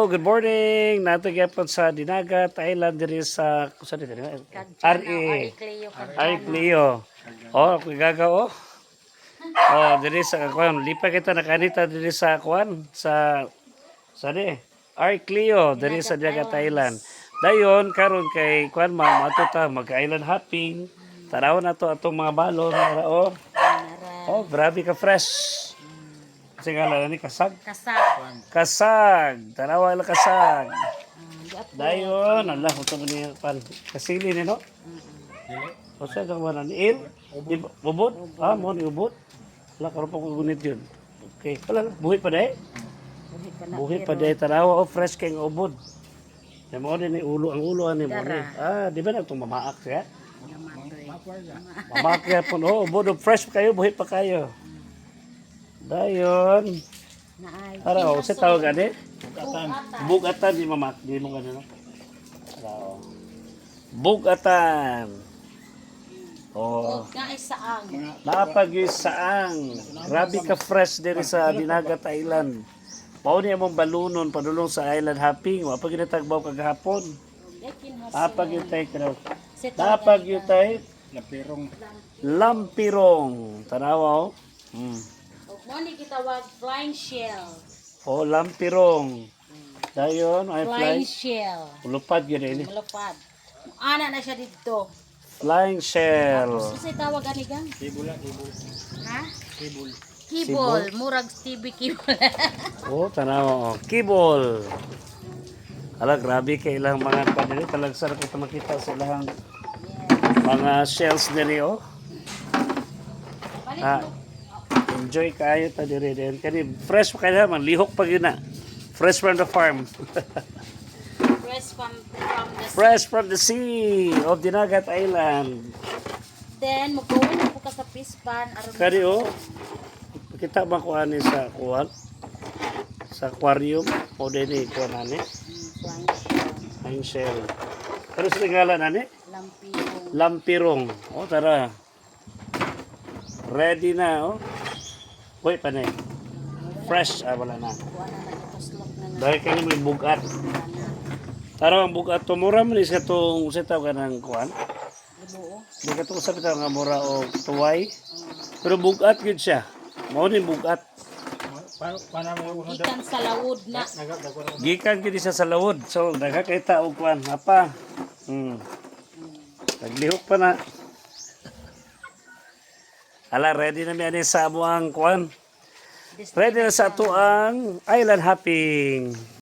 good morning. Nato gyapon sa Dinagat Island diri sa kusa dito RE. Ari Cleo. Oh, gagaw oh. Oh, diri sa kuan, lipa kita nakanita diri sa kuan sa di. Ari Cleo diri sa Dinagat Island. Dayon karon kay kuan mato ta mag-island hopping. Tanaw na to atong mga balon oh. Oh, grabe ka fresh. Kasi nga ni kasag. Kasag. Tanawa lang kasag. Dayon, ala, ito mo niya pan. Kasili ni no? O siya kang manan. Ubod? Ah, mo ni ubod? Wala, karoon pa ko gunit yun. Okay. Wala, buhi pa dahi? Buhi pa dahi. Tanawa, fresh kayong ubod. Yan mo din ulo, ang ulo ni mo ni. Ah, di ba na itong mamaak siya? Mamaak yan po. Oh, ubod, fresh pa kayo, buhi pa kayo. Dayon. Ara o sa tawag ani? Bugatan di mamak, di mo ganun. Ara. Bugatan. Oh. Napag-isaang. Grabe ka fresh diri sa Dinagat Island. Pao ni among balunon padulong sa island hopping, wa pa ginatagbaw kagahapon. Napag-yutay ka. Napag-yutay Lampirong. Tanawa oh. Moni kita wag flying shell. Oh, lampirong. Dayon, ay Flying shell. Lupad yun ini. Malupad. Ana na siya dito. Flying shell. Kasi tawag ani gang? Kibul. Ha? Kibul. Kibol, murag TV kibol. Oh, tanaw. Oh. Kibol. Ala, grabe kay ilang mga padili. Talag sarap ito makita sa ilang mga shells nili, oh. Ah, enjoy kayo ta diri din. Kani fresh pa kayo man, lihok pa yun na. Fresh from the farm. Fresh from the sea of Dinagat Island. Then magawin mo ka sa pispan aron. Kani oh. Kita ba ko ani sa kuwan? Sa aquarium o dini kuwan ani? Flying shell. Pero sa ngalan ani? Lampirong. Lampirong. O tara. Ready na oh. Hoy panay. Fresh wala na. Dahil kayo may bugat. Tara ang bugat to mura man is katong sa taw kanang kuan. Di ka to sa bitaw nga mura o tuway. Pero bugat gyud siya. Mao ni bugat. Gikan sa lawod na. Gikan gyud siya sa lawod. So nagakita og kuan apa. Naglihok pa na. Ala, ready na mi ani sa amuang kuan. Ready na sa ato ang island hopping.